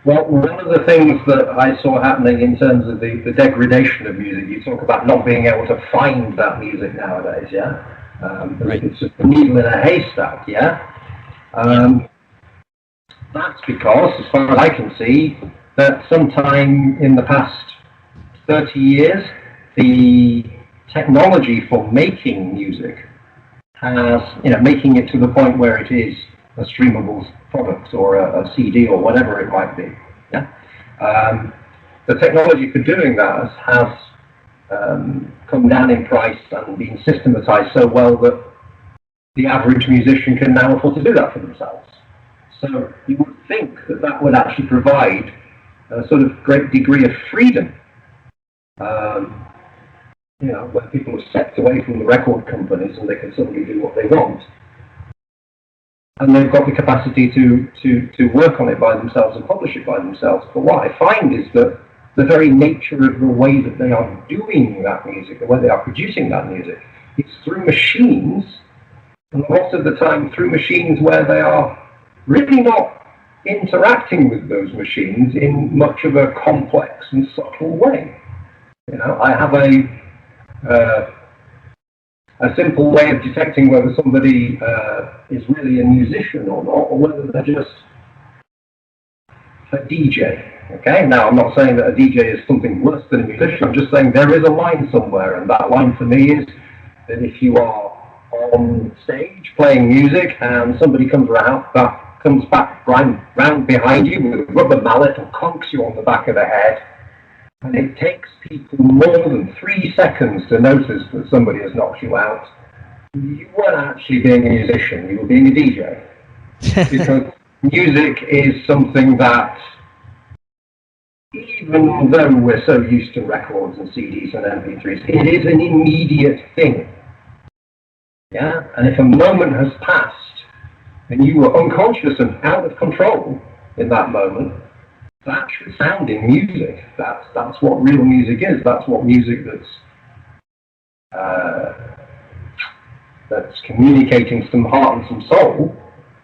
Well, one of the things that I saw happening in terms of the degradation of music, you talk about not being able to find that music nowadays, yeah? Right. It's just a needle in a haystack, yeah? That's because, as far as I can see, that sometime in the past 30 years, the technology for making music has, making it to the point where it is a streamable product or a CD or whatever it might be. Yeah, the technology for doing that has come down in price and been systematized so well that the average musician can now afford to do that for themselves. So you would think that would actually provide a sort of great degree of freedom, where people are stepped away from the record companies and they can suddenly do what they want. And they've got the capacity to work on it by themselves and publish it by themselves. But what I find is that the very nature of the way that they are doing that music, the way they are producing that music, it's through machines And a lot of the time through machines where they are really not interacting with those machines in much of a complex and subtle way. You know, I have a simple way of detecting whether somebody is really a musician or not, or whether they're just a DJ. Okay, now I'm not saying that a DJ is something worse than a musician. I'm just saying there is a line somewhere, and that line for me is that if you are on stage playing music and somebody comes back round behind you with a rubber mallet and conks you on the back of the head, and it takes people more than 3 seconds to notice that somebody has knocked you out, you weren't actually being a musician, you were being a DJ. Because music is something that, even though we're so used to records and CDs and MP3s, it is an immediate thing. Yeah? And if a moment has passed and you were unconscious and out of control in that moment, that's sounding music. That's what real music is. That's what music that's communicating some heart and some soul.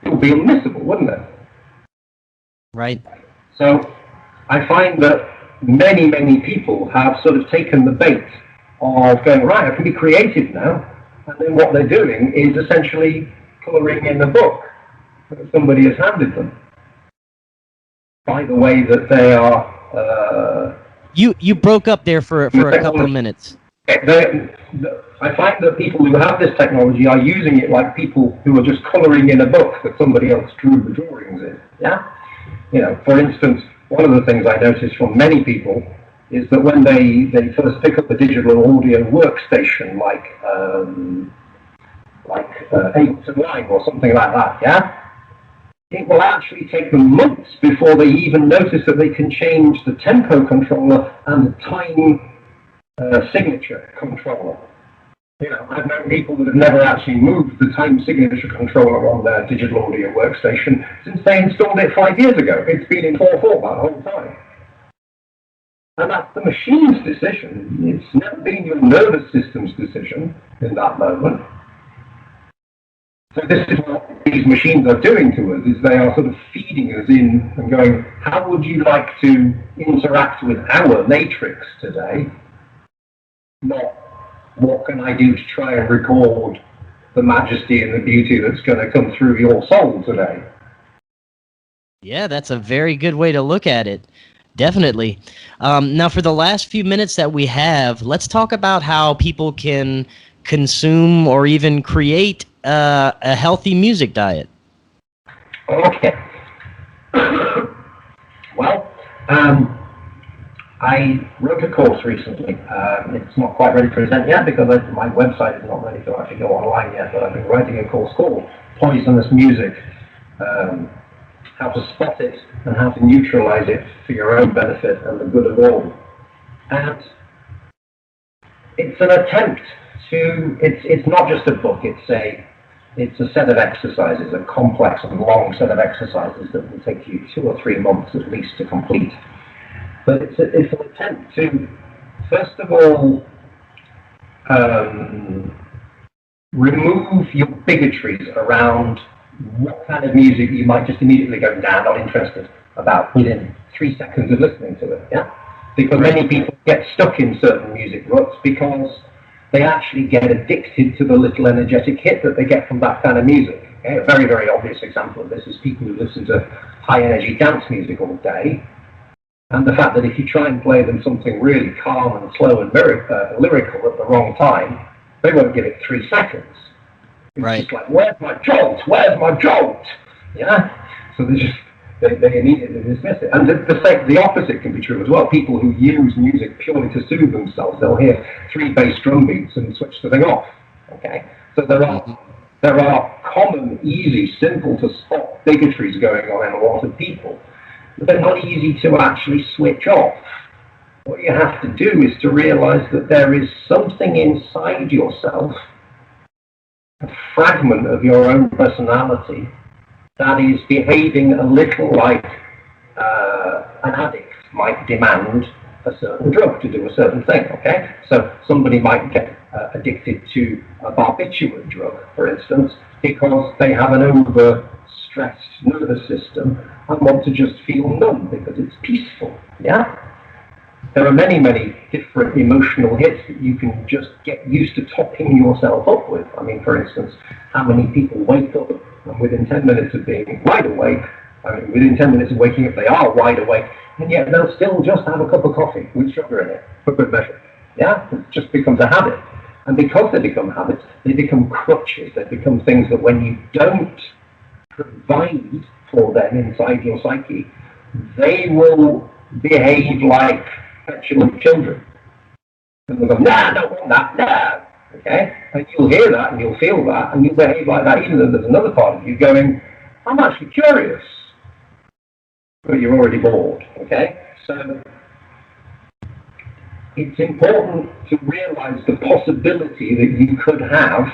It would be unmissable, wouldn't it? Right. So I find that many, many people have sort of taken the bait of going, right, I can be creative now. And then what they're doing is essentially colouring in a book that somebody has handed them. By the way that they are... You broke up there for a couple of minutes. I find that people who have this technology are using it like people who are just colouring in a book that somebody else drew the drawings in. Yeah? You know, for instance, one of the things I notice from many people is that when they first pick up a digital audio workstation like Ableton Live or something like that, yeah? It will actually take them months before they even notice that they can change the tempo controller and the time signature controller. You know, I've known people that have never actually moved the time signature controller on their digital audio workstation since they installed it 5 years ago. It's been in 4.4 that whole time. And that's the machine's decision. It's never been your nervous system's decision in that moment. So this is what these machines are doing to us, is they are sort of feeding us in and going, how would you like to interact with our matrix today? Not, what can I do to try and record the majesty and the beauty that's going to come through your soul today? Yeah, that's a very good way to look at it. Definitely. Now, for the last few minutes that we have, let's talk about how people can consume or even create a healthy music diet. Okay. Well, I wrote a course recently. It's not quite ready to present yet because my website is not ready to actually go online yet, but I've been writing a course called Poisonous Music, how to spot it and how to neutralize it for your own benefit and the good of all. And it's an attempt to, it's not just a book, it's a set of exercises, a complex and long set of exercises that will take you 2 or 3 months at least to complete. But it's an attempt to, first of all, remove your bigotries around what kind of music you might just immediately go, nah, not interested about within 3 seconds of listening to it, yeah? Because many people get stuck in certain music ruts because they actually get addicted to the little energetic hit that they get from that kind of music. Okay? A very, very obvious example of this is people who listen to high-energy dance music all day, and the fact that if you try and play them something really calm and slow and lyrical at the wrong time, they won't give it 3 seconds. It's just like, where's my jolt? Where's my jolt? Yeah? So they immediately dismiss it. And the opposite can be true as well. People who use music purely to soothe themselves, they'll hear 3 bass drum beats and switch the thing off. Okay? So there are common, easy, simple to spot bigotries going on in a lot of people. But they're not easy to actually switch off. What you have to do is to realize that there is something inside yourself, a fragment of your own personality, that is behaving a little like an addict might demand a certain drug to do a certain thing, okay? So somebody might get addicted to a barbiturate drug, for instance, because they have an overstressed nervous system and want to just feel numb because it's peaceful. Yeah? There are many, many different emotional hits that you can just get used to topping yourself up with. I mean, for instance, how many people wake up and within 10 minutes of being wide awake, within 10 minutes of waking up, they are wide awake, and yet they'll still just have a cup of coffee with sugar in it, for good measure. Yeah? It just becomes a habit. And because they become habits, they become crutches. They become things that when you don't provide for them inside your psyche, they will behave like petulant children. And they'll go, nah, I don't want that, nah. Okay? And you'll hear that and you'll feel that and you'll behave like that, even though there's another part of you going, I'm actually curious. But you're already bored. Okay? So it's important to realize the possibility that you could have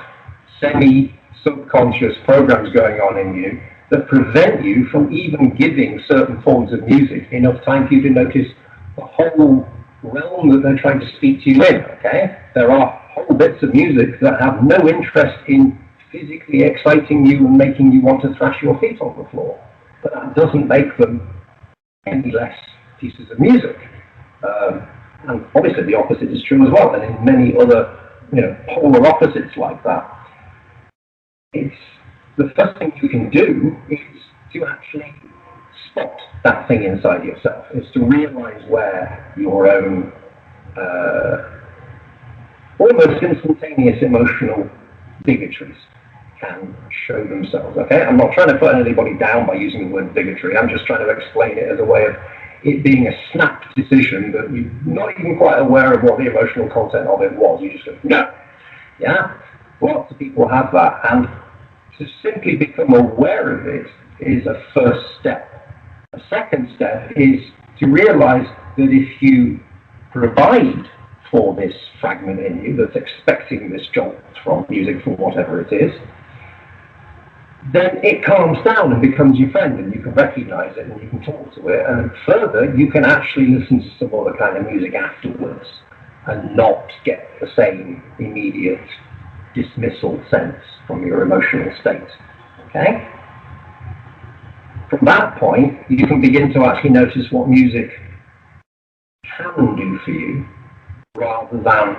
semi-subconscious programs going on in you that prevent you from even giving certain forms of music enough time for you to notice the whole realm that they're trying to speak to you in, okay? There are whole bits of music that have no interest in physically exciting you and making you want to thrash your feet on the floor. But that doesn't make them any less pieces of music. And obviously the opposite is true as well, and in many other, polar opposites like that. It's the first thing you can do is to actually spot that thing inside yourself, is to realize where your own almost instantaneous emotional bigotries can show themselves, okay? I'm not trying to put anybody down by using the word bigotry, I'm just trying to explain it as a way of it being a snap decision that you're not even quite aware of what the emotional content of it was. You just go, no. Yeah? Lots of people have that, and to simply become aware of it is a first step. A second step is to realize that if you provide for this fragment in you that's expecting this jolt from music, from whatever it is, then it calms down and becomes your friend, and you can recognize it and you can talk to it, and further you can actually listen to some other kind of music afterwards and not get the same immediate dismissal sense from your emotional state. Okay? From that point, you can begin to actually notice what music can do for you, rather than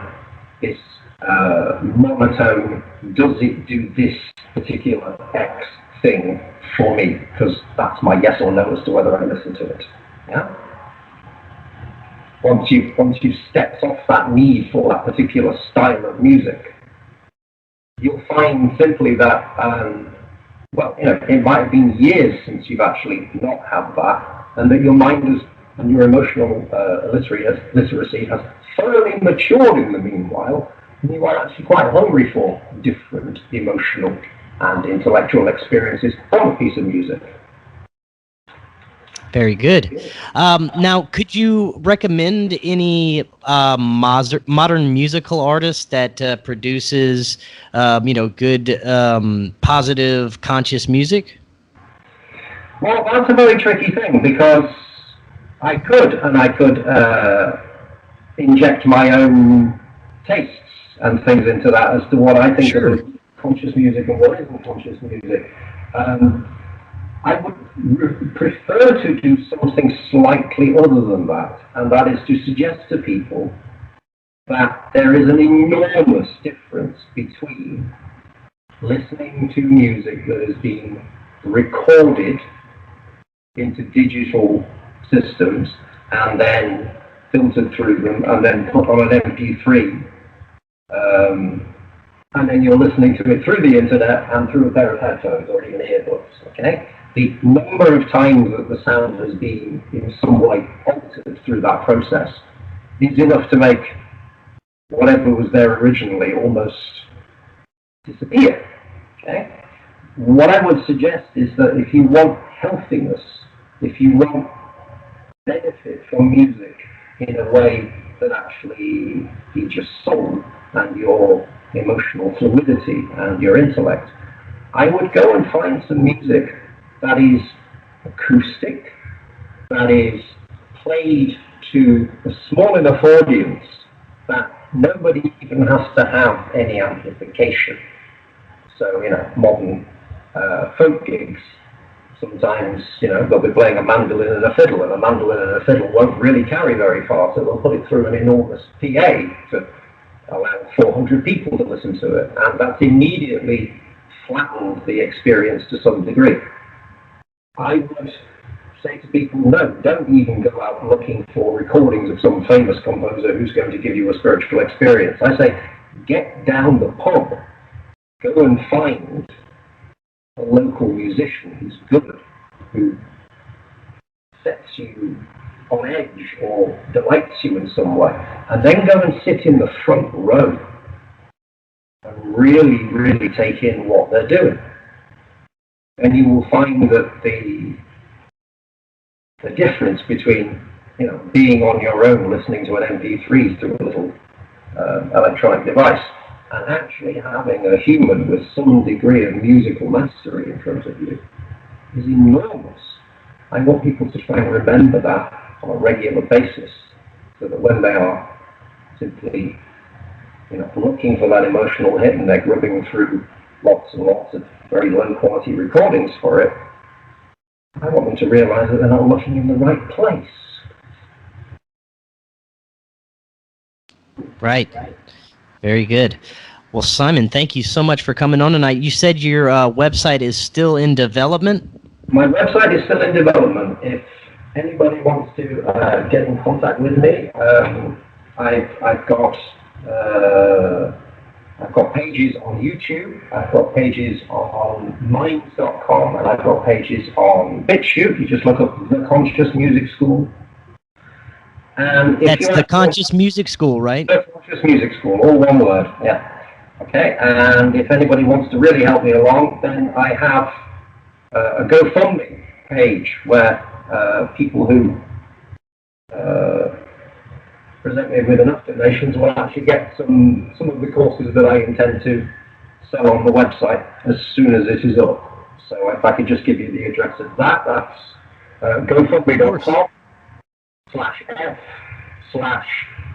this monotone, does it do this particular X thing for me? Because that's my yes or no as to whether I listen to it. Yeah? Once you've stepped off that need for that particular style of music, you'll find simply that, it might have been years since you've actually not had that, and that your mind and your emotional literacy has thoroughly matured in the meanwhile, and you are actually quite hungry for different emotional and intellectual experiences from a piece of music. Very good. Now, could you recommend any modern musical artist that produces, good, positive, conscious music? Well, that's a very tricky thing, because I could inject my own tastes and things into that as to what I think of conscious music and what isn't conscious music. I would prefer to do something slightly other than that, and that is to suggest to people that there is an enormous difference between listening to music that has been recorded into digital systems and then filtered through them and then put on an MP3, and then you're listening to it through the internet and through a pair of headphones or even earbuds, okay? The number of times that the sound has been in some way altered through that process is enough to make whatever was there originally almost disappear, okay? What I would suggest is that if you want healthiness, if you want benefit from music in a way that actually feeds your soul and your emotional fluidity and your intellect, I would go and find some music that is acoustic, that is played to a small enough audience that nobody even has to have any amplification. So, modern folk gigs, sometimes, they'll be playing a mandolin and a fiddle, and a mandolin and a fiddle won't really carry very far, so they'll put it through an enormous PA to allow 400 people to listen to it, and that's immediately flattened the experience to some degree. I would say to people, no, don't even go out looking for recordings of some famous composer who's going to give you a spiritual experience. I say, get down the pub, go and find a local musician who's good, who sets you on edge or delights you in some way, and then go and sit in the front row and really, really take in what they're doing. And you will find that the difference between, being on your own listening to an MP3 through a little electronic device and actually having a human with some degree of musical mastery in front of you is enormous. I want people to try and remember that on a regular basis, so that when they are simply, looking for that emotional hit and they're grubbing through lots and lots of very low quality recordings for it, I want them to realize that they're not looking in the right place. Right. Very good. Well, Simon, thank you so much for coming on tonight. You said your website is still in development? My website is still in development. If anybody wants to get in contact with me, I've got pages on YouTube, I've got pages on minds.com, and I've got pages on BitChute. You just look up The Conscious Music School. And that's The Conscious Music School, right? The Conscious Music School, all one word, yeah. Okay, and if anybody wants to really help me along, then I have a GoFundMe page where people who present me with enough donations will actually get some of the courses that I intend to sell on the website as soon as it is up. So if I could just give you the address of that, that's gofundme.com/f/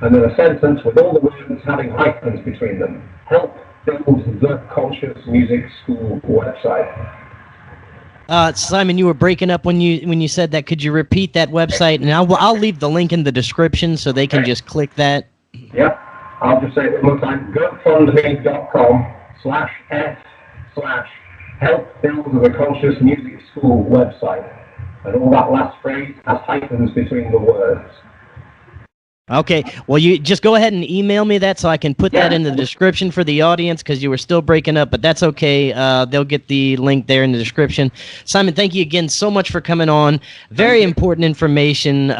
and then a sentence with all the words having hyphens between them. Help build the Conscious Music School website. Simon, you were breaking up when you said that. Could you repeat that website? And I'll leave the link in the description so they can just click that. Yeah, I'll just say it one more time. GoFundMe.com/f/help build the Conscious Music School website. And all that last phrase has hyphens between the words. Okay, well, you just go ahead and email me that so I can put that in the description for the audience, because you were still breaking up, but that's okay. They'll get the link there in the description. Simon, thank you again so much for coming on. Very important information.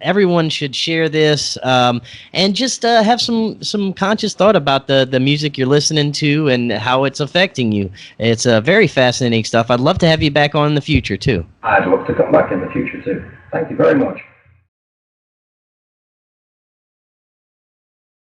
Everyone should share this and just have some conscious thought about the music you're listening to and how it's affecting you. It's very fascinating stuff. I'd love to have you back on in the future, too. I'd love to come back in the future, too. Thank you very much.